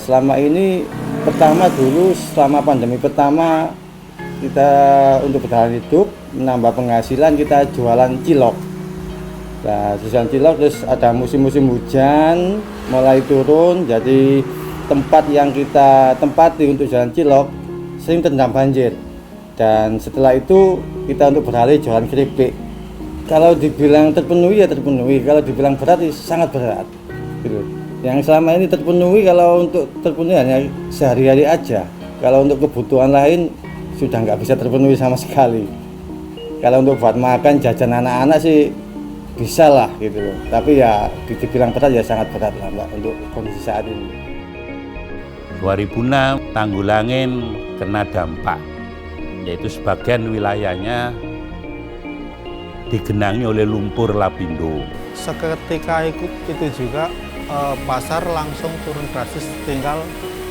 selama ini pertama dulu selama pandemi pertama kita untuk bertahan hidup, menambah penghasilan kita jualan cilok. Nah, jualan cilok terus ada musim-musim hujan mulai turun, jadi tempat yang kita tempati untuk jualan cilok sering terendam banjir. Dan setelah itu kita untuk beralih jualan keripik. Kalau dibilang terpenuhi ya terpenuhi, kalau dibilang berat ya sangat berat. Gitu. Yang selama ini terpenuhi, kalau untuk terpenuhi hanya sehari-hari aja. Kalau untuk kebutuhan lain sudah nggak bisa terpenuhi sama sekali. Kalau untuk buat makan jajan anak-anak sih bisa lah gitu loh. Tapi ya dibilang berat ya sangat berat lah Mbak untuk kondisi saat ini. 2006 Tanggulangin kena dampak, yaitu sebagian wilayahnya digenangi oleh lumpur lapindo. Seketika ikut itu juga pasar langsung turun drastis, tinggal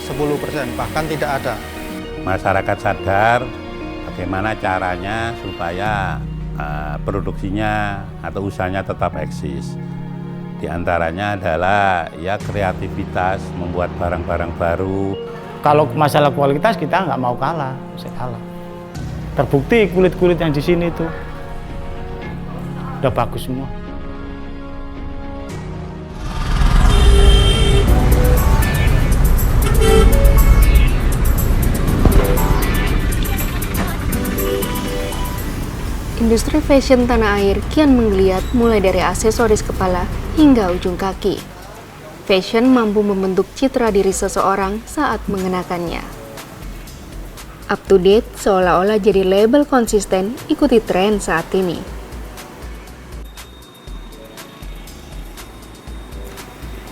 10%, bahkan tidak ada. Masyarakat sadar bagaimana caranya supaya produksinya atau usahanya tetap eksis. Di antaranya adalah ya kreativitas, membuat barang-barang baru. Kalau masalah kualitas kita nggak mau kalah, bisa kalah. Terbukti kulit-kulit yang di sini tuh udah bagus semua. Industri fashion tanah air kian menggeliat mulai dari aksesoris kepala hingga ujung kaki. Fashion mampu membentuk citra diri seseorang saat mengenakannya. Up to date seolah-olah jadi label konsisten ikuti tren saat ini.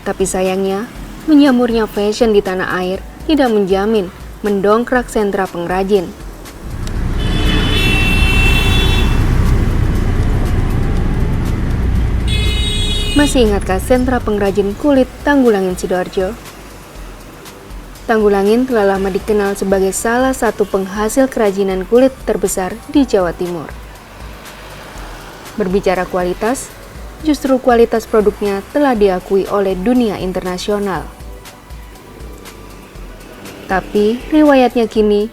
Tapi sayangnya, menjamurnya fashion di tanah air tidak menjamin mendongkrak sentra pengrajin. Masih ingatkah sentra pengrajin kulit Tanggulangin Sidoarjo? Tanggulangin telah lama dikenal sebagai salah satu penghasil kerajinan kulit terbesar di Jawa Timur. Berbicara kualitas, justru kualitas produknya telah diakui oleh dunia internasional. Tapi riwayatnya kini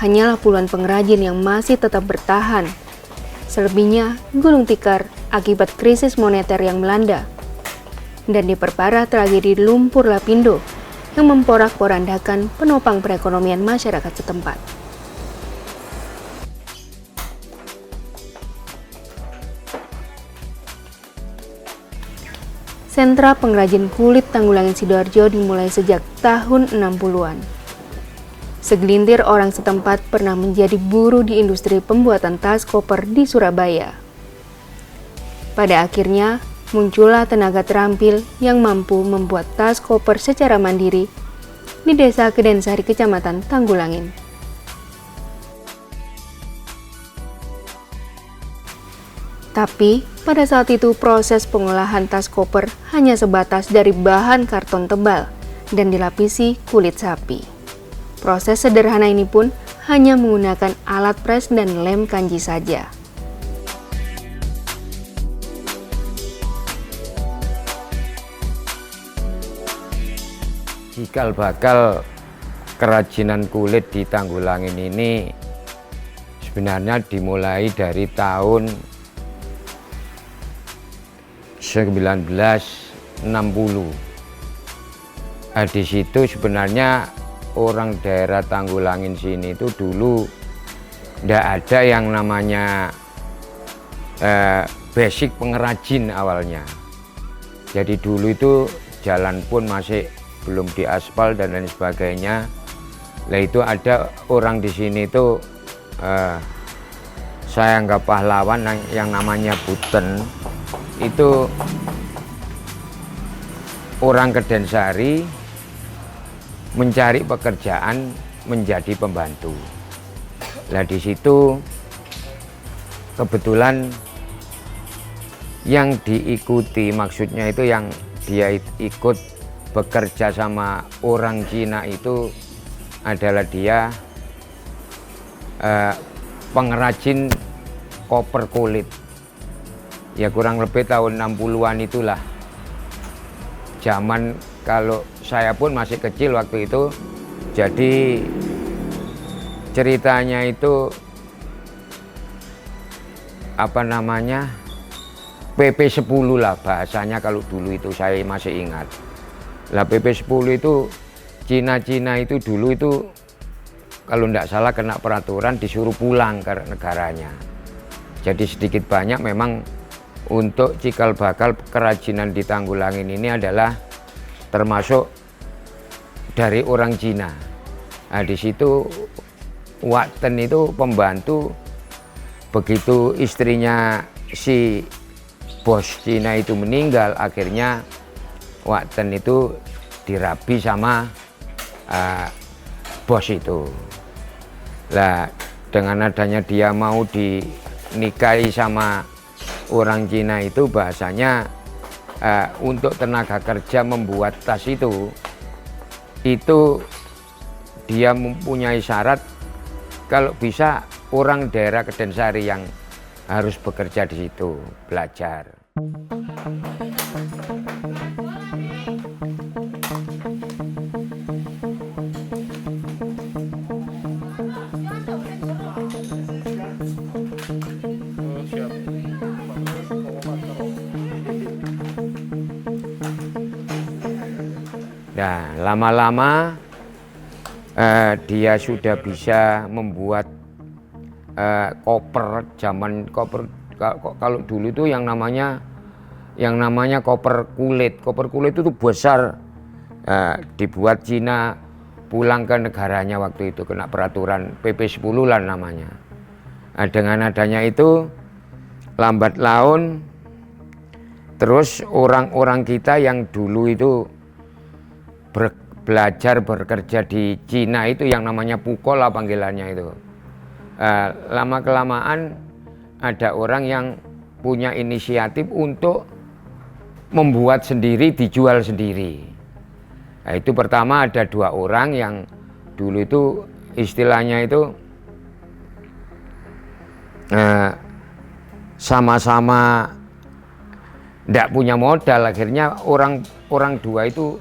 hanyalah puluhan pengrajin yang masih tetap bertahan. Selebihnya gulung tikar akibat krisis moneter yang melanda dan diperparah tragedi lumpur lapindo yang memporak-porandakan penopang perekonomian masyarakat setempat. Sentra pengrajin kulit Tanggulangin Sidoarjo dimulai sejak tahun 60-an. Segelintir orang setempat pernah menjadi buruh di industri pembuatan tas koper di Surabaya. Pada akhirnya, muncullah tenaga terampil yang mampu membuat tas koper secara mandiri di Desa Kedensari, Kecamatan Tanggulangin. Tapi, pada saat itu proses pengolahan tas koper hanya sebatas dari bahan karton tebal dan dilapisi kulit sapi. Proses sederhana ini pun hanya menggunakan alat pres dan lem kanji saja. Cikal bakal kerajinan kulit di Tanggulangin ini sebenarnya dimulai dari tahun 1960. Nah, di situ sebenarnya orang daerah Tanggulangin sini itu dulu tidak ada yang namanya basic pengrajin awalnya. Jadi dulu itu jalan pun masih belum diaspal dan lain sebagainya. Lah itu ada orang di sini itu saya anggap pahlawan yang namanya Buten. Itu orang Kedensari mencari pekerjaan menjadi pembantu. Nah di situ kebetulan yang diikuti, maksudnya itu yang dia ikut bekerja sama orang Cina itu adalah dia pengrajin koper kulit. Ya kurang lebih tahun 60-an itulah. Zaman kalau saya pun masih kecil waktu itu. Jadi ceritanya itu apa namanya, PP 10 lah bahasanya kalau dulu itu, saya masih ingat. Lah PP 10 itu Cina itu dulu itu kalau tidak salah kena peraturan disuruh pulang ke negaranya. Jadi sedikit banyak memang untuk cikal bakal kerajinan di Tanggulangin ini adalah termasuk dari orang Cina. Nah, di situ Waten itu pembantu, begitu istrinya si bos Cina itu meninggal, akhirnya Waten itu dirabi sama bos itu. Lah dengan adanya dia mau dinikahi sama orang Cina itu, bahasanya untuk tenaga kerja membuat tas itu dia mempunyai syarat kalau bisa orang daerah Kedensari yang harus bekerja di situ, belajar. Nah, lama-lama dia sudah bisa membuat koper. Zaman koper, kalau dulu itu yang namanya koper kulit. Koper kulit itu besar, dibuat Cina, pulang ke negaranya waktu itu, kena peraturan PP 10 lah namanya. Nah, dengan adanya itu lambat laun terus orang-orang kita yang dulu itu belajar bekerja di Cina itu yang namanya pukol lah panggilannya itu. Lama kelamaan ada orang yang punya inisiatif untuk membuat sendiri, dijual sendiri. Nah, itu pertama ada 2 orang yang dulu itu istilahnya itu sama-sama tidak punya modal, akhirnya orang 2 itu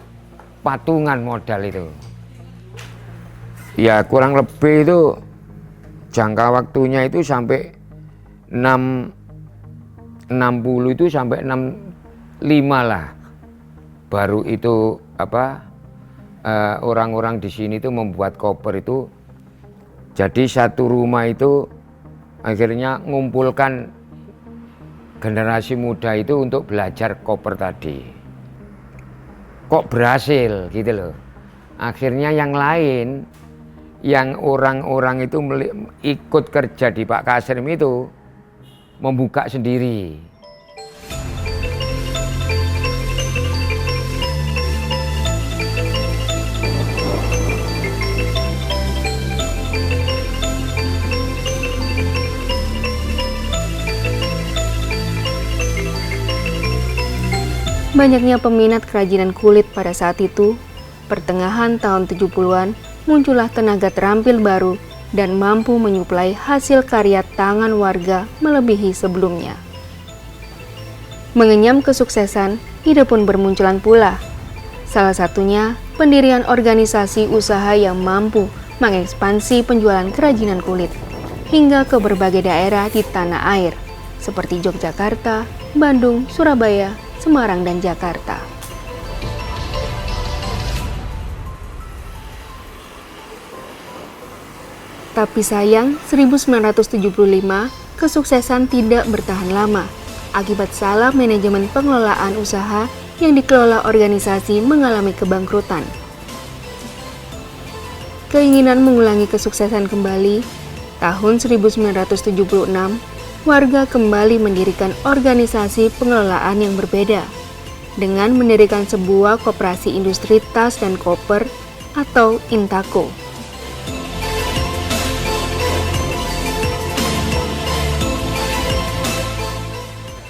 patungan modal itu. Ya kurang lebih itu jangka waktunya itu sampai 60 itu sampai 65 lah. Baru itu orang-orang di sini itu membuat koper itu. Jadi satu rumah itu akhirnya ngumpulkan generasi muda itu untuk belajar koper tadi. Kok berhasil gitu loh. Akhirnya yang lain, yang orang-orang itu ikut kerja di Pak Kasrim itu membuka sendiri. Banyaknya peminat kerajinan kulit pada saat itu, pertengahan tahun 70-an, muncullah tenaga terampil baru dan mampu menyuplai hasil karya tangan warga melebihi sebelumnya. Mengenyam kesuksesan, ide pun bermunculan pula. Salah satunya pendirian organisasi usaha yang mampu mengekspansi penjualan kerajinan kulit hingga ke berbagai daerah di tanah air, seperti Yogyakarta, Bandung, Surabaya, Semarang, dan Jakarta. Tapi sayang, 1975 kesuksesan tidak bertahan lama akibat salah manajemen pengelolaan usaha yang dikelola organisasi mengalami kebangkrutan. Keinginan mengulangi kesuksesan kembali, tahun 1976 warga kembali mendirikan organisasi pengelolaan yang berbeda dengan mendirikan sebuah koperasi industri tas dan koper atau Intako.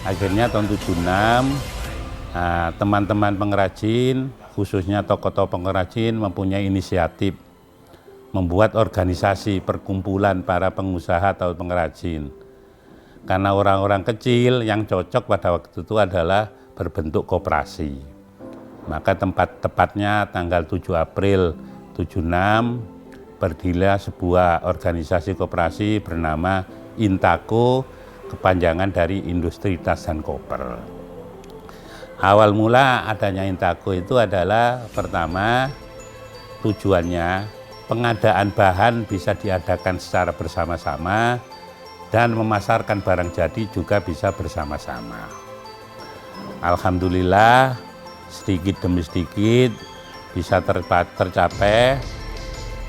Akhirnya tahun 76 teman-teman pengrajin, khususnya tokoh-tokoh pengrajin mempunyai inisiatif membuat organisasi perkumpulan para pengusaha atau pengrajin. Karena orang-orang kecil yang cocok pada waktu itu adalah berbentuk koperasi. Maka tepatnya tanggal 7 April 76 berdirilah sebuah organisasi koperasi bernama Intako, kepanjangan dari Industri Tas dan Koper. Awal mula adanya Intako itu adalah pertama tujuannya pengadaan bahan bisa diadakan secara bersama-sama dan memasarkan barang jadi juga bisa bersama-sama. Alhamdulillah sedikit demi sedikit bisa tercapai,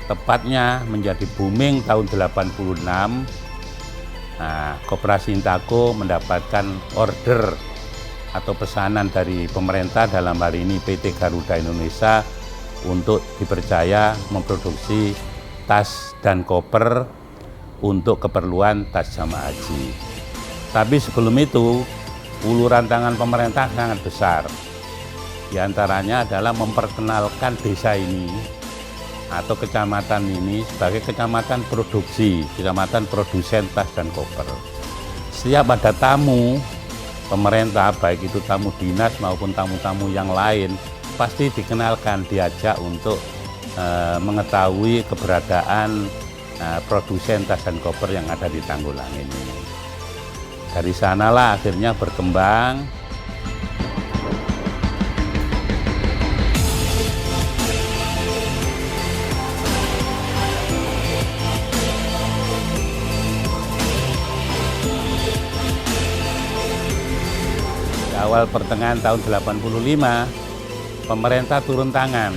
tepatnya menjadi booming tahun 86. Nah, Koperasi Intako mendapatkan order atau pesanan dari pemerintah, dalam hal ini PT Garuda Indonesia, untuk dipercaya memproduksi tas dan koper untuk keperluan tas jamaah haji. Tapi sebelum itu, uluran tangan pemerintah sangat besar. Di antaranya adalah memperkenalkan desa ini atau kecamatan ini sebagai kecamatan produksi, kecamatan produsen tas dan koper. Setiap ada tamu pemerintah, baik itu tamu dinas maupun tamu-tamu yang lain, pasti dikenalkan, diajak untuk mengetahui keberadaan produsen tas dan koper yang ada di Tanggulang ini. Dari sanalah akhirnya berkembang. Awal pertengahan tahun 85, pemerintah turun tangan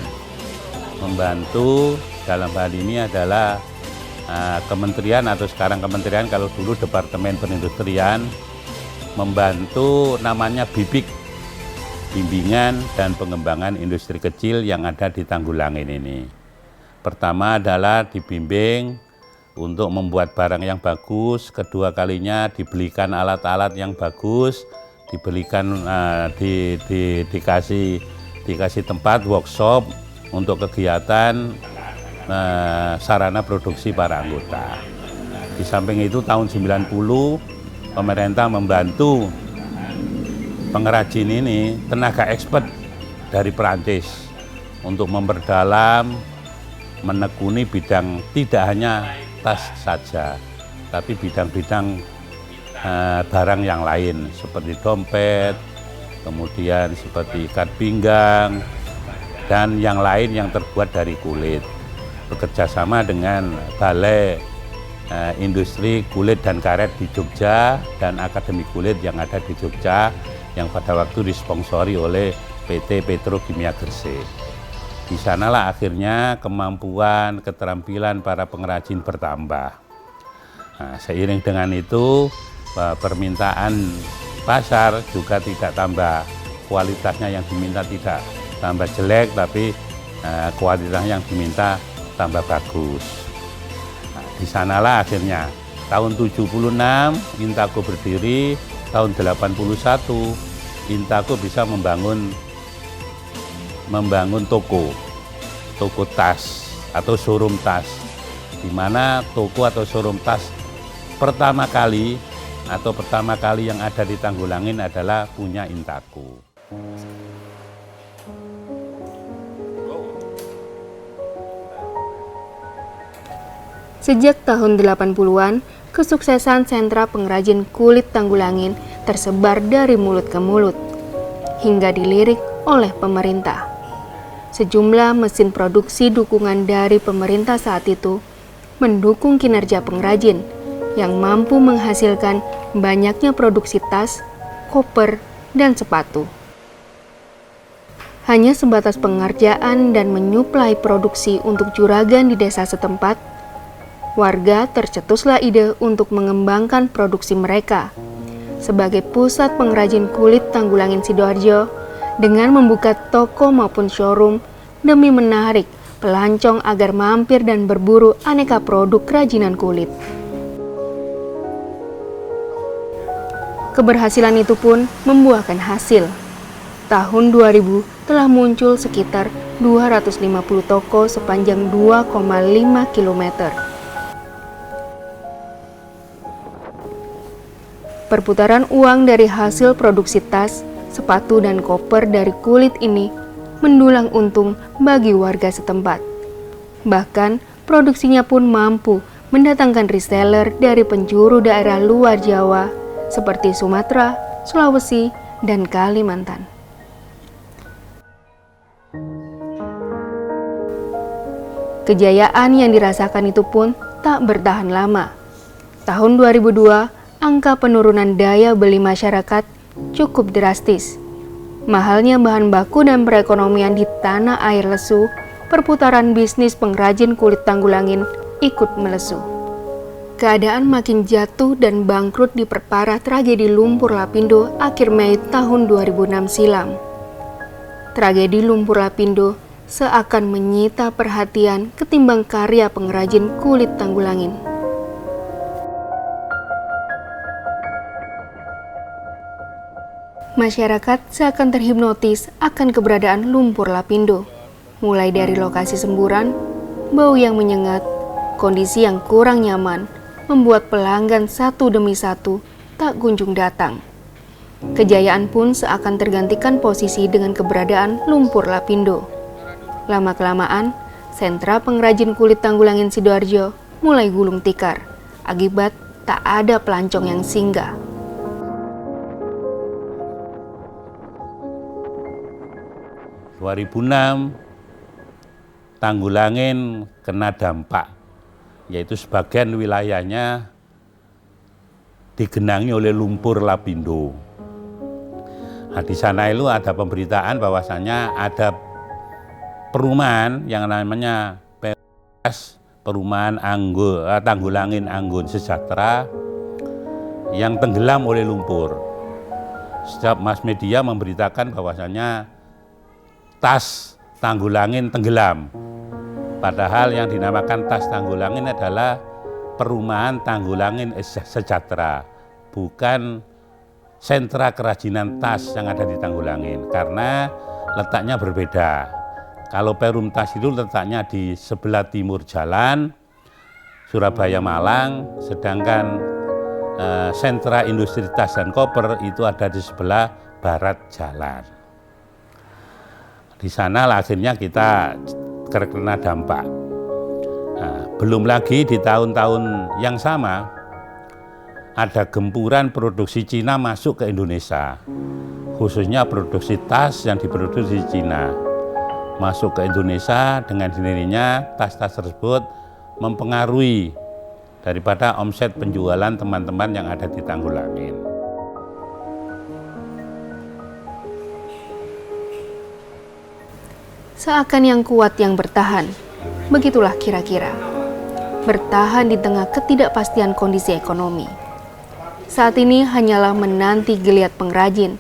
membantu, dalam hal ini adalah kementerian atau sekarang kementerian, kalau dulu Departemen Perindustrian, membantu namanya BIPIK, Bimbingan dan Pengembangan Industri Kecil yang ada di Tanggulangin ini. Pertama adalah dibimbing untuk membuat barang yang bagus, kedua kalinya dibelikan alat-alat yang bagus, dibelikan dikasih tempat workshop untuk kegiatan sarana produksi para anggota. Di samping itu tahun 90 pemerintah membantu pengrajin ini tenaga expert dari Perancis untuk memperdalam, menekuni bidang tidak hanya tas saja, tapi bidang-bidang barang yang lain seperti dompet, kemudian seperti ikat pinggang, dan yang lain yang terbuat dari kulit. Bekerja sama dengan Balai Industri Kulit dan Karet di Jogja dan Akademi Kulit yang ada di Jogja, yang pada waktu disponsori oleh PT Petrokimia Gresik. Di sanalah akhirnya kemampuan, keterampilan para pengrajin bertambah. Nah, seiring dengan itu, permintaan pasar juga tidak tambah, kualitasnya yang diminta tidak tambah jelek, tapi kualitasnya yang diminta tambah bagus. Nah, di sanalah akhirnya tahun 76 Intako berdiri, tahun 81 Intako bisa membangun toko tas atau showroom tas, di mana toko atau showroom tas pertama kali yang ada di Tanggulangin adalah punya Intako. Sejak tahun 80-an, kesuksesan sentra pengrajin kulit Tanggulangin tersebar dari mulut ke mulut, hingga dilirik oleh pemerintah. Sejumlah mesin produksi dukungan dari pemerintah saat itu mendukung kinerja pengrajin yang mampu menghasilkan banyaknya produksi tas, koper, dan sepatu. Hanya sebatas pengerjaan dan menyuplai produksi untuk juragan di desa setempat, warga tercetuslah ide untuk mengembangkan produksi mereka sebagai pusat pengrajin kulit Tanggulangin Sidoarjo dengan membuka toko maupun showroom demi menarik pelancong agar mampir dan berburu aneka produk kerajinan kulit. Keberhasilan itu pun membuahkan hasil. Tahun 2000 telah muncul sekitar 250 toko sepanjang 2,5 km. Perputaran uang dari hasil produksi tas, sepatu, dan koper dari kulit ini mendulang untung bagi warga setempat. Bahkan, produksinya pun mampu mendatangkan reseller dari penjuru daerah luar Jawa seperti Sumatera, Sulawesi, dan Kalimantan. Kejayaan yang dirasakan itu pun tak bertahan lama. Tahun 2002, angka penurunan daya beli masyarakat cukup drastis. Mahalnya bahan baku dan perekonomian di tanah air lesu, perputaran bisnis pengrajin kulit Tanggulangin ikut melesu. Keadaan makin jatuh dan bangkrut diperparah tragedi lumpur Lapindo akhir Mei tahun 2006 silam. Tragedi lumpur Lapindo seakan menyita perhatian ketimbang karya pengrajin kulit Tanggulangin. Masyarakat seakan terhipnotis akan keberadaan lumpur Lapindo. Mulai dari lokasi semburan, bau yang menyengat, kondisi yang kurang nyaman, membuat pelanggan satu demi satu tak kunjung datang. Kejayaan pun seakan tergantikan posisi dengan keberadaan lumpur Lapindo. Lama-kelamaan, sentra pengrajin kulit Tanggulangin Sidoarjo mulai gulung tikar, akibat tak ada pelancong yang singgah. Tahun 2006, Tanggulangin kena dampak, yaitu sebagian wilayahnya digenangi oleh lumpur Lapindo. Nah, di sana itu ada pemberitaan bahwasannya ada perumahan yang namanya Perumahan Tanggulangin Anggun Sejahtera yang tenggelam oleh lumpur. Setiap mass media memberitakan bahwasannya tas Tanggulangin tenggelam. Padahal yang dinamakan tas Tanggulangin adalah Perumahan Tanggulangin Sejahtera, bukan sentra kerajinan tas yang ada di Tanggulangin, karena letaknya berbeda. Kalau Perum Tas itu letaknya di sebelah timur jalan Surabaya Malang, sedangkan sentra industri tas dan koper itu ada di sebelah barat jalan. Di sana akhirnya kita terkena dampak. Nah, belum lagi di tahun-tahun yang sama ada gempuran produksi Cina masuk ke Indonesia, khususnya produksi tas yang diproduksi di Cina. Masuk ke Indonesia dengan sendirinya tas-tas tersebut mempengaruhi daripada omset penjualan teman-teman yang ada di Tanggulangin. Seakan yang kuat yang bertahan, begitulah kira-kira. Bertahan di tengah ketidakpastian kondisi ekonomi. Saat ini hanyalah menanti geliat pengrajin,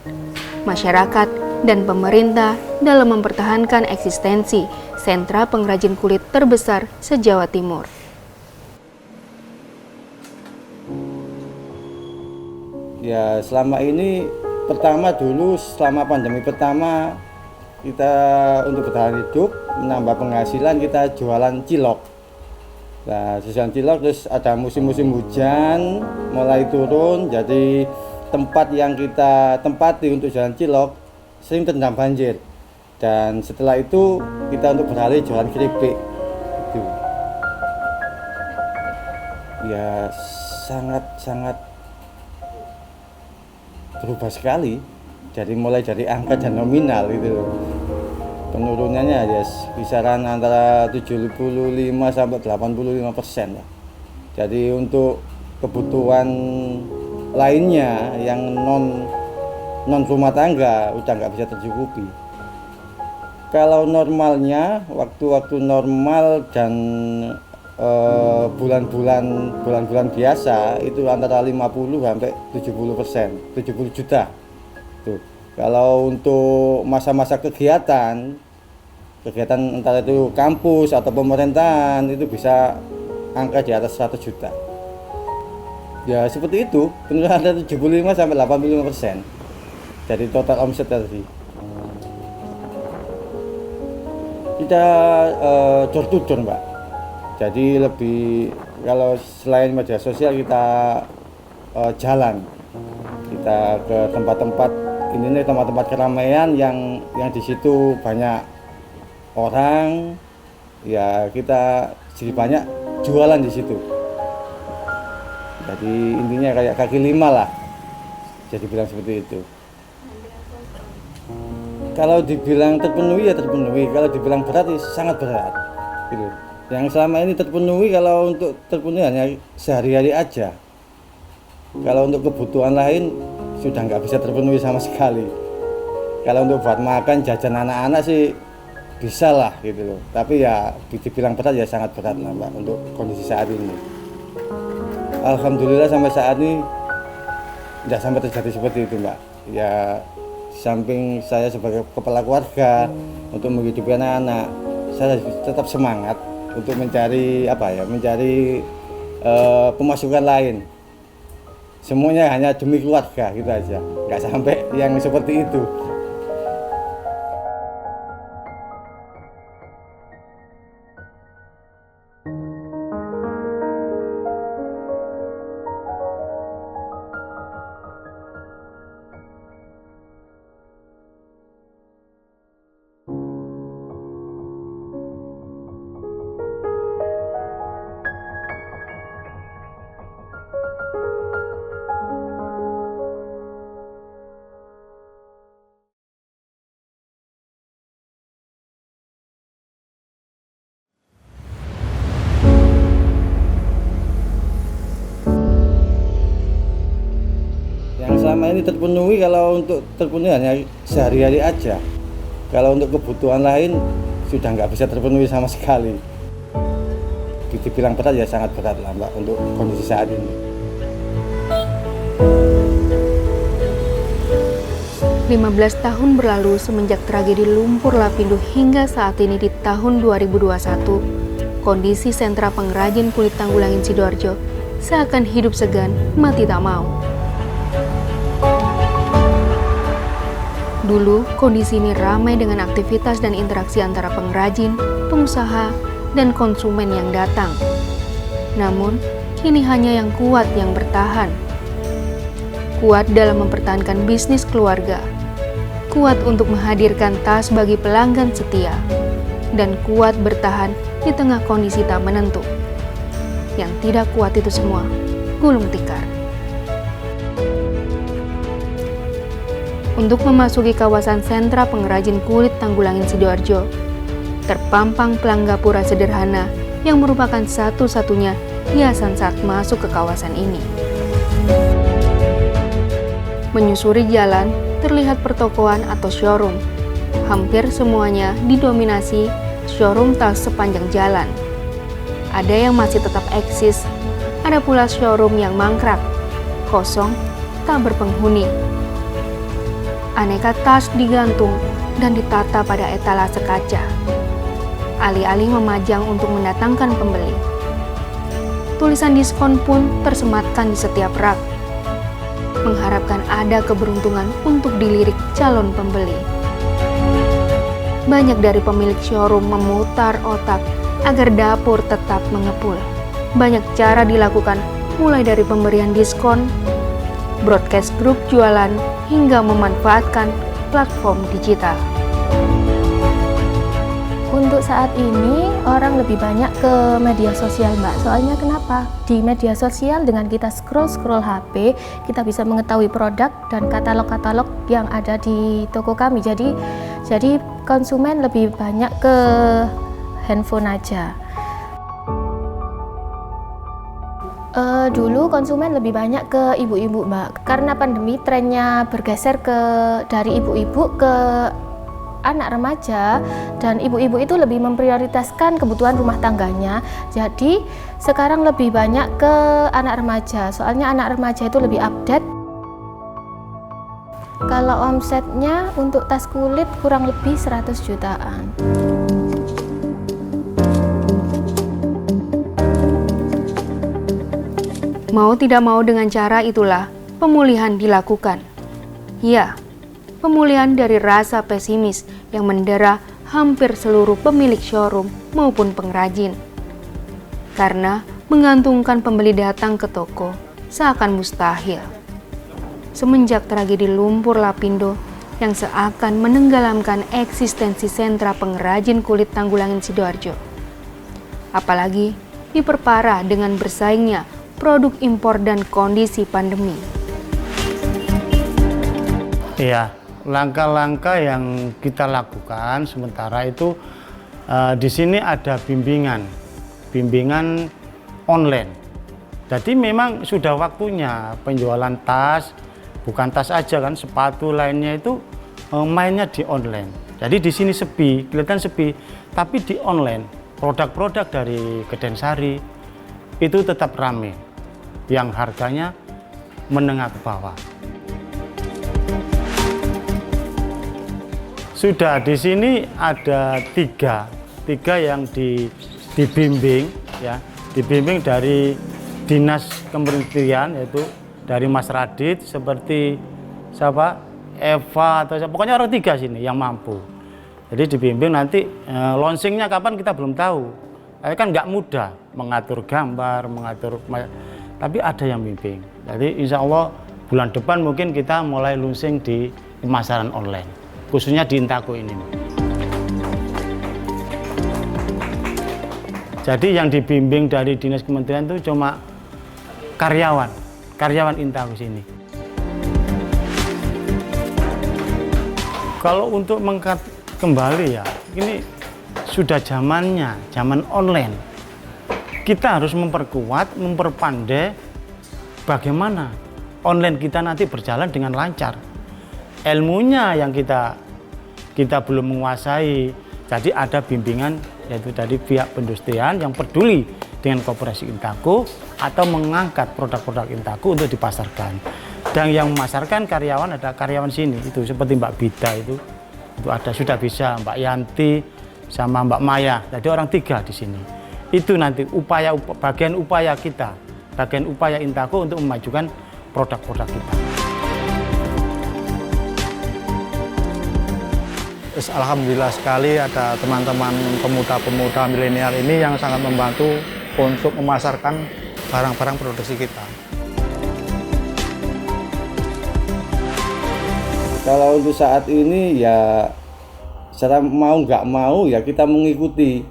masyarakat, dan pemerintah dalam mempertahankan eksistensi sentra pengrajin kulit terbesar se-Jawa Timur. Ya, selama ini selama pandemi pertama kita untuk bertahan hidup, menambah penghasilan, kita jualan cilok. Nah, jualan cilok, terus ada musim-musim hujan mulai turun, jadi tempat yang kita tempati untuk jualan cilok sering terendam banjir. Dan setelah itu kita untuk beralih jualan keripik. Itu ya sangat berubah sekali. Jadi mulai dari angka dan nominal itu penurunannya ya kisaran antara 75 sampai 85% lah. Jadi untuk kebutuhan lainnya yang non rumah tangga udah nggak bisa tercukupi. Kalau normalnya waktu-waktu normal dan bulan-bulan biasa itu antara 50 sampai 70%, 70 juta. Tuh. Kalau untuk masa-masa kegiatan entah itu kampus atau pemerintahan itu bisa angka di atas 100 juta. Ya seperti itu, penurunan ada 75 sampai 85% dari total omset tadi. Kita door to door, Mbak. Jadi lebih, kalau selain media sosial kita jalan, kita ke tempat-tempat ini tempat-tempat keramaian yang di situ banyak orang, ya kita jadi banyak jualan di situ. Jadi intinya kayak kaki lima lah, jadi bilang seperti itu. Kalau dibilang terpenuhi ya terpenuhi, kalau dibilang berat ya sangat berat gitu. Yang selama ini terpenuhi, kalau untuk terpenuhi hanya sehari-hari aja. Kalau untuk kebutuhan lain sudah nggak bisa terpenuhi sama sekali. Kalau untuk buat makan, jajan anak-anak sih bisa lah gitu loh. Tapi ya dibilang berat ya sangat berat lah Mbak untuk kondisi saat ini. Alhamdulillah sampai saat ini tidak sampai terjadi seperti itu Mbak. Ya samping saya sebagai kepala keluarga untuk menghidupi anak-anak, saya tetap semangat untuk mencari pemasukan lain. Semuanya hanya demi keluarga gitu aja, nggak sampai yang seperti itu. Selama ini terpenuhi, kalau untuk terpenuhi hanya sehari-hari aja. Kalau untuk kebutuhan lain sudah nggak bisa terpenuhi sama sekali. Dibilang berat ya sangat berat lah Mbak untuk kondisi saat ini. 15 tahun berlalu semenjak tragedi lumpur Lapindo hingga saat ini di tahun 2021, kondisi sentra pengrajin kulit Tanggulangin Sidoarjo seakan hidup segan mati tak mau. Dulu, kondisi ini ramai dengan aktivitas dan interaksi antara pengrajin, pengusaha, dan konsumen yang datang. Namun, kini hanya yang kuat yang bertahan. Kuat dalam mempertahankan bisnis keluarga, kuat untuk menghadirkan tas bagi pelanggan setia, dan kuat bertahan di tengah kondisi tak menentu. Yang tidak kuat itu semua gulung tikar. Untuk memasuki kawasan sentra pengrajin kulit Tanggulangin Sidoarjo, terpampang pelang gapura sederhana yang merupakan satu-satunya hiasan saat masuk ke kawasan ini. Menyusuri jalan, terlihat pertokoan atau showroom. Hampir semuanya didominasi showroom tas sepanjang jalan. Ada yang masih tetap eksis, ada pula showroom yang mangkrak, kosong, tak berpenghuni. Aneka tas digantung dan ditata pada etalase kaca, alih-alih memajang untuk mendatangkan pembeli. Tulisan diskon pun tersematkan di setiap rak, mengharapkan ada keberuntungan untuk dilirik calon pembeli. Banyak dari pemilik showroom memutar otak agar dapur tetap mengepul. Banyak cara dilakukan, mulai dari pemberian diskon, broadcast grup jualan, hingga memanfaatkan platform digital. Untuk saat ini orang lebih banyak ke media sosial Mbak. Soalnya kenapa? Di media sosial dengan kita scroll HP, kita bisa mengetahui produk dan katalog-katalog yang ada di toko kami. Jadi konsumen lebih banyak ke handphone aja. Dulu konsumen lebih banyak ke ibu-ibu Mbak, karena pandemi trennya bergeser dari ibu-ibu ke anak remaja, dan ibu-ibu itu lebih memprioritaskan kebutuhan rumah tangganya. Jadi sekarang lebih banyak ke anak remaja, soalnya anak remaja itu lebih update. Kalau omsetnya untuk tas kulit kurang lebih 100 jutaan. Mau tidak mau dengan cara itulah pemulihan dilakukan. Ya, pemulihan dari rasa pesimis yang mendera hampir seluruh pemilik showroom maupun pengrajin. Karena menggantungkan pembeli datang ke toko seakan mustahil. semenjak tragedi lumpur Lapindo yang seakan menenggelamkan eksistensi sentra pengrajin kulit Tanggulangin Sidoarjo. Apalagi diperparah dengan bersaingnya produk impor dan kondisi pandemi. Iya, langkah-langkah yang kita lakukan sementara itu di sini ada bimbingan online. Jadi memang sudah waktunya penjualan tas, bukan tas aja kan, sepatu lainnya itu mainnya di online. Jadi di sini sepi, kelihatan sepi, tapi di online produk-produk dari Kedensari itu tetap ramai, yang harganya menengah ke bawah. Sudah di sini ada tiga yang dibimbing ya, dibimbing dari dinas kementerian, yaitu dari Mas Radit seperti siapa Eva atau siapa, pokoknya orang 3 sini yang mampu. Jadi dibimbing, nanti launchingnya kapan kita belum tahu. Kan nggak mudah mengatur gambar, tapi ada yang bimbing. Jadi insya Allah bulan depan mungkin kita mulai launching di pemasaran online, khususnya di Intaco ini. Jadi yang dibimbing dari dinas kementerian itu cuma karyawan Intaco sini. Kalau untuk mengangkat kembali ya, ini sudah zaman online. Kita harus memperkuat, memperpandai bagaimana online kita nanti berjalan dengan lancar. Ilmunya yang kita belum menguasai. Jadi ada bimbingan, yaitu dari pihak pendustrian yang peduli dengan koperasi Intaco atau mengangkat produk-produk Intaco untuk dipasarkan. Dan yang memasarkan karyawan, ada karyawan sini itu seperti Mbak Bida itu ada, sudah bisa, Mbak Yanti sama Mbak Maya. Jadi orang 3 di sini. Itu nanti bagian upaya kita, bagian upaya Intaco untuk memajukan produk-produk kita. Alhamdulillah sekali ada teman-teman pemuda-pemuda milenial ini yang sangat membantu untuk memasarkan barang-barang produksi kita. Kalau untuk saat ini ya secara mau nggak mau ya kita mengikuti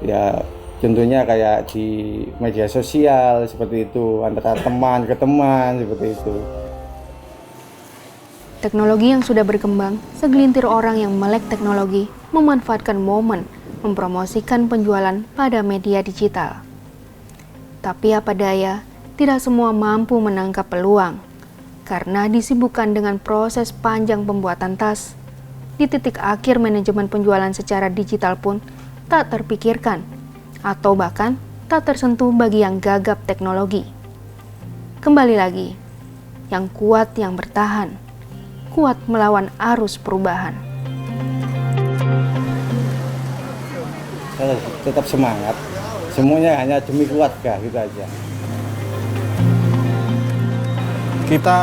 ya, contohnya kayak di media sosial seperti itu, antara teman ke teman seperti itu. Teknologi yang sudah berkembang, segelintir orang yang melek teknologi memanfaatkan momen mempromosikan penjualan pada media digital. Tapi apa daya, tidak semua mampu menangkap peluang karena disibukkan dengan proses panjang pembuatan tas. Di titik akhir manajemen penjualan secara digital pun tak terpikirkan atau bahkan tak tersentuh bagi yang gagap teknologi. Kembali lagi, yang kuat yang bertahan, kuat melawan arus perubahan. Saya tetap semangat, semuanya hanya demi keluarga, gitu aja. Kita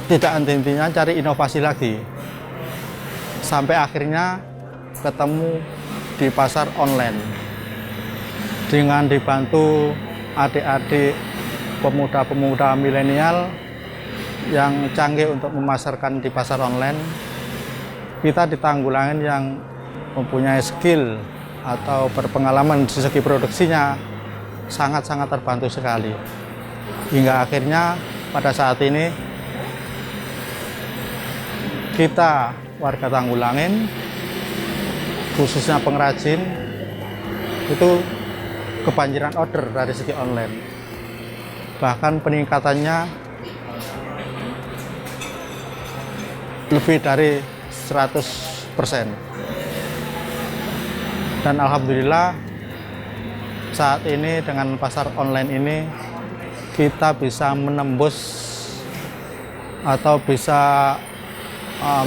tidak henti-hentinya cari inovasi lagi, sampai akhirnya ketemu di pasar online. Dengan dibantu adik-adik pemuda-pemuda milenial yang canggih untuk memasarkan di pasar online, kita di Tanggulangin yang mempunyai skill atau berpengalaman di segi produksinya sangat-sangat terbantu sekali. Hingga akhirnya pada saat ini kita warga Tanggulangin, khususnya pengrajin, itu kebanjiran order dari segi online. Bahkan peningkatannya lebih dari 100%. Dan alhamdulillah saat ini dengan pasar online ini kita bisa menembus atau bisa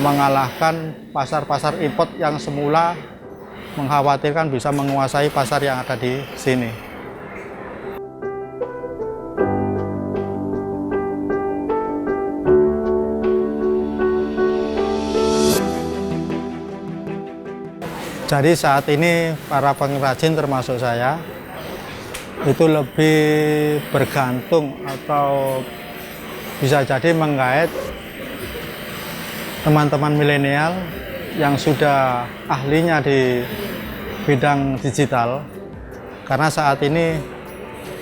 mengalahkan pasar-pasar import yang semula mengkhawatirkan bisa menguasai pasar yang ada di sini. Jadi saat ini para pengrajin termasuk saya itu lebih bergantung atau bisa jadi menggait teman-teman milenial yang sudah ahlinya di bidang digital, karena saat ini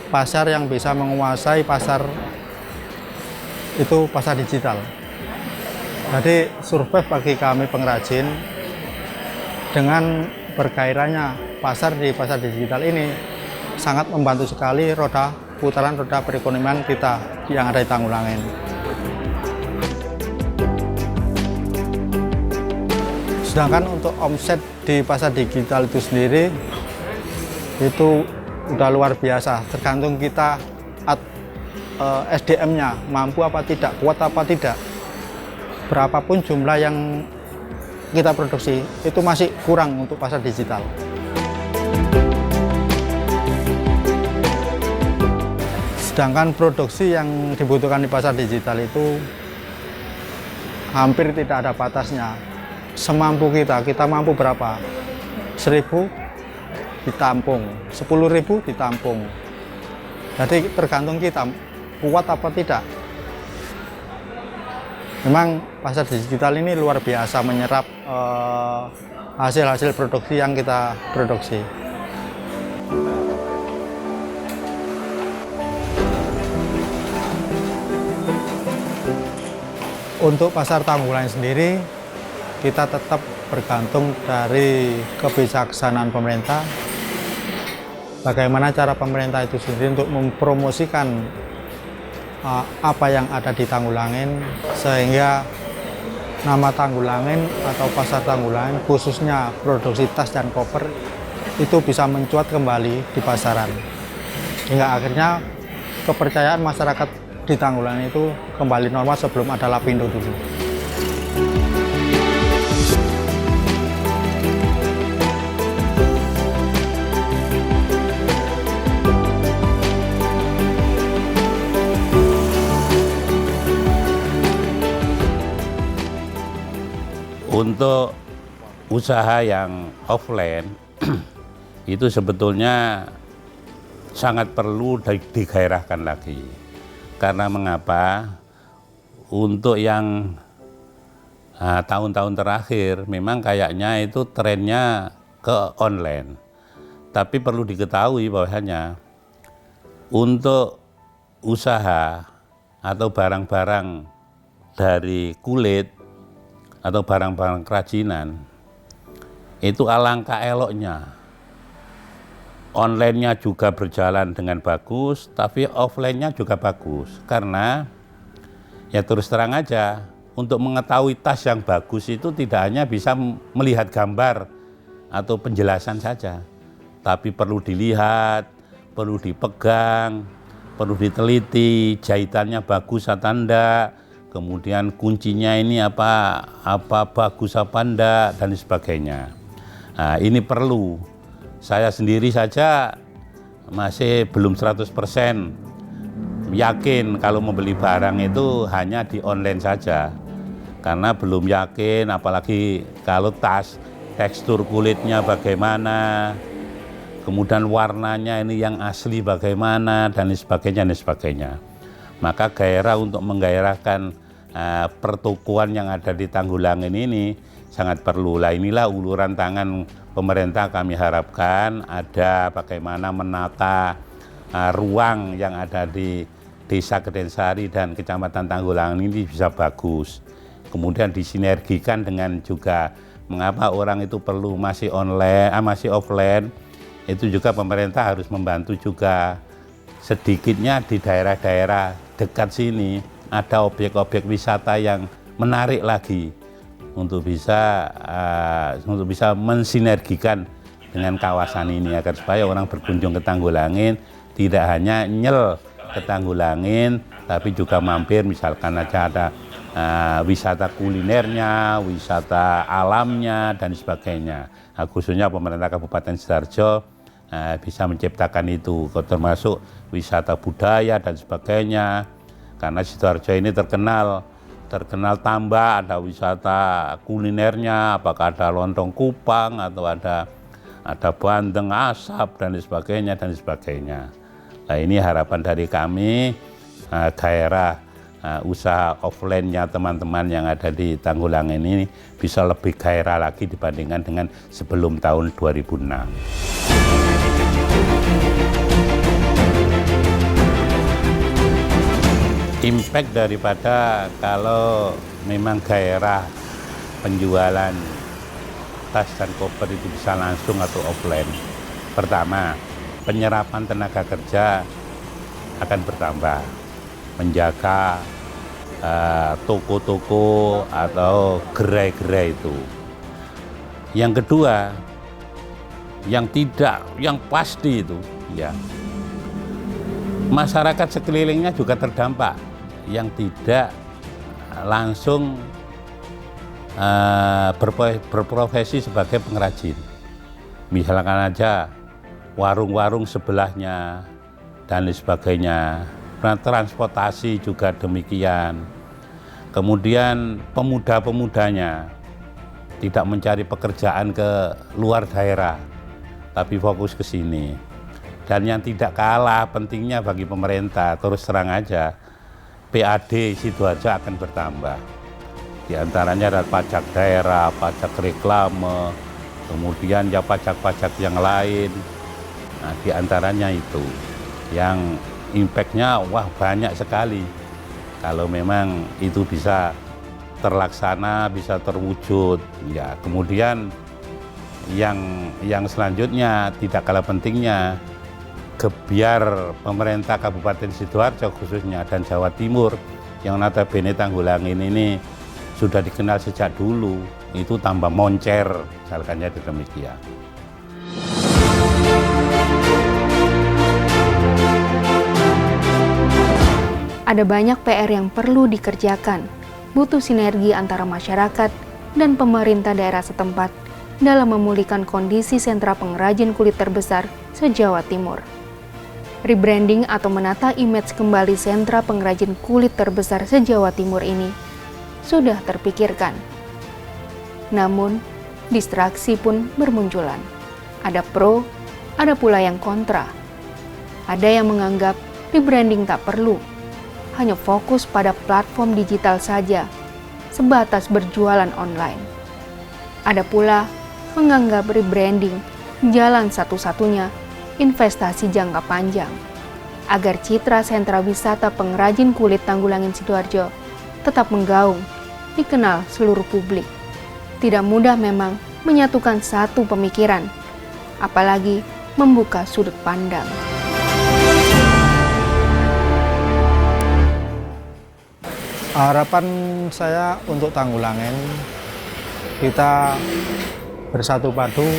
pasar yang bisa menguasai pasar itu pasar digital. Jadi survive bagi kami pengrajin dengan bergairahnya pasar di pasar digital ini sangat membantu sekali putaran roda perekonomian kita yang ada di Tanggulangin. Sedangkan untuk omset di pasar digital itu sendiri itu udah luar biasa, tergantung kita SDM-nya mampu apa tidak, kuat apa tidak. Berapapun jumlah yang kita produksi itu masih kurang untuk pasar digital. Sedangkan produksi yang dibutuhkan di pasar digital itu hampir tidak ada batasnya. Semampu kita mampu berapa? 1.000 ditampung, 10.000 ditampung. Jadi tergantung kita kuat apa tidak. Memang pasar digital ini luar biasa menyerap hasil-hasil produksi yang kita produksi. Untuk pasar Tanggulangin sendiri, kita tetap bergantung dari kebijaksanaan pemerintah. Bagaimana cara pemerintah itu sendiri untuk mempromosikan apa yang ada di Tanggulangin, sehingga nama Tanggulangin atau pasar Tanggulangin, khususnya produksi tas dan koper, itu bisa mencuat kembali di pasaran. Hingga akhirnya kepercayaan masyarakat di Tanggulangin itu kembali normal sebelum ada Lapindo dulu. Untuk usaha yang offline itu sebetulnya sangat perlu digairahkan lagi. Karena mengapa? Untuk yang tahun-tahun terakhir memang kayaknya itu trennya ke online. Tapi perlu diketahui bahwasanya untuk usaha atau barang-barang dari kulit atau barang-barang kerajinan itu alangkah eloknya online-nya juga berjalan dengan bagus, tapi offline-nya juga bagus. Karena ya terus terang aja, untuk mengetahui tas yang bagus itu tidak hanya bisa melihat gambar atau penjelasan saja, tapi perlu dilihat, perlu dipegang, perlu diteliti, jahitannya bagus atau enggak, kemudian kuncinya ini apa bagus apa enggak, dan sebagainya. Nah, ini perlu. Saya sendiri saja masih belum 100% yakin kalau membeli barang itu hanya di online saja. Karena belum yakin, apalagi kalau tas, tekstur kulitnya bagaimana, kemudian warnanya ini yang asli bagaimana, dan sebagainya. Maka gairah untuk menggairahkan pertokoan yang ada di Tanggulangin ini sangat perlu. Lah inilah uluran tangan pemerintah, kami harapkan ada bagaimana menata ruang yang ada di Desa Kedensari dan Kecamatan Tanggulangin ini bisa bagus. Kemudian disinergikan dengan juga mengapa orang itu perlu masih offline, itu juga pemerintah harus membantu juga. Sedikitnya di daerah-daerah dekat sini ada objek-objek wisata yang menarik lagi untuk bisa mensinergikan dengan kawasan ini, agar supaya orang berkunjung ke Tanggulangin tidak hanya nyel ke Tanggulangin, tapi juga mampir, misalkan aja ada wisata kulinernya, wisata alamnya, dan sebagainya. Nah, khususnya pemerintah Kabupaten Sidoarjo bisa menciptakan itu, termasuk wisata budaya dan sebagainya. Karena Sidoarjo ini terkenal tambah, ada wisata kulinernya, apakah ada lontong kupang atau ada bandeng asap dan sebagainya. Nah, ini harapan dari kami, gairah usaha offline-nya teman-teman yang ada di Tanggulangin ini bisa lebih gairah lagi dibandingkan dengan sebelum tahun 2006. Impact daripada kalau memang gairah penjualan tas dan koper itu bisa langsung atau offline. Pertama, penyerapan tenaga kerja akan bertambah, menjaga toko-toko atau gerai-gerai itu. Yang kedua, yang pasti itu, ya, masyarakat sekelilingnya juga terdampak, yang tidak langsung berprofesi sebagai pengrajin. Misalkan aja warung-warung sebelahnya dan lain sebagainya. Transportasi juga demikian. Kemudian pemuda-pemudanya tidak mencari pekerjaan ke luar daerah, tapi fokus ke sini. Dan yang tidak kalah pentingnya bagi pemerintah, terus terang aja, PAD Sidoarjo akan bertambah. Di antaranya ada pajak daerah, pajak reklame, kemudian ya pajak-pajak yang lain. Nah, di antaranya itu yang impact-nya wah banyak sekali. Kalau memang itu bisa terlaksana, bisa terwujud, ya kemudian yang selanjutnya tidak kalah pentingnya, biar pemerintah Kabupaten Sidoarjo khususnya dan Jawa Timur yang notabene Tanggulangin ini sudah dikenal sejak dulu, itu tambah moncer, misalkannya demikian. Ada banyak PR yang perlu dikerjakan, butuh sinergi antara masyarakat dan pemerintah daerah setempat dalam memulihkan kondisi sentra pengrajin kulit terbesar se-Jawa Timur. Rebranding atau menata image kembali sentra pengrajin kulit terbesar se-Jawa Timur ini sudah terpikirkan. Namun, distraksi pun bermunculan. Ada pro, ada pula yang kontra. Ada yang menganggap rebranding tak perlu, hanya fokus pada platform digital saja, sebatas berjualan online. Ada pula menganggap rebranding jalan satu-satunya investasi jangka panjang, agar citra sentra wisata pengrajin kulit Tanggulangin Sidoarjo tetap menggaung, dikenal seluruh publik. Tidak mudah memang menyatukan satu pemikiran, apalagi membuka sudut pandang. Harapan saya untuk Tanggulangin, kita bersatu padu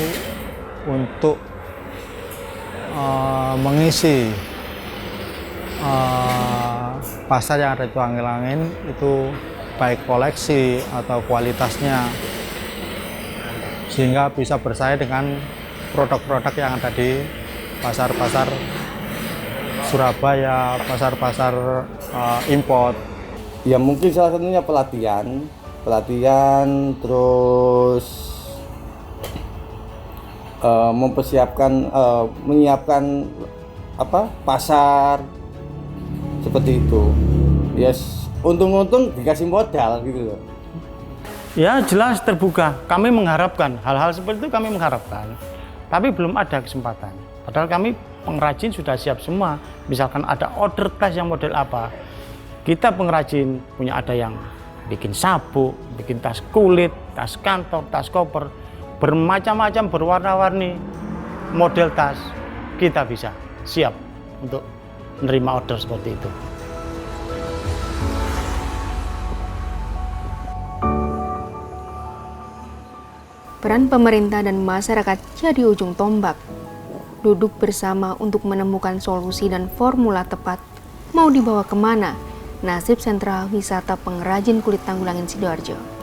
untuk mengisi pasar yang ada di Tanggulangin itu baik koleksi atau kualitasnya, sehingga bisa bersaing dengan produk-produk yang ada di pasar-pasar Surabaya, pasar-pasar import. Ya mungkin salah satunya pelatihan terus menyiapkan pasar seperti itu. Yes, untung-untung dikasih modal gitu loh. Ya jelas terbuka. Kami mengharapkan hal-hal seperti itu, kami mengharapkan. Tapi belum ada kesempatan. Padahal kami pengrajin sudah siap semua. Misalkan ada order tas yang model apa, kita pengrajin punya, ada yang bikin sabuk, bikin tas kulit, tas kantor, tas koper, bermacam-macam, berwarna-warni model tas. Kita bisa siap untuk menerima order seperti itu. Peran pemerintah dan masyarakat jadi ujung tombak. Duduk bersama untuk menemukan solusi dan formula tepat. Mau dibawa kemana nasib sentra wisata pengrajin kulit Tanggulangin Sidoarjo?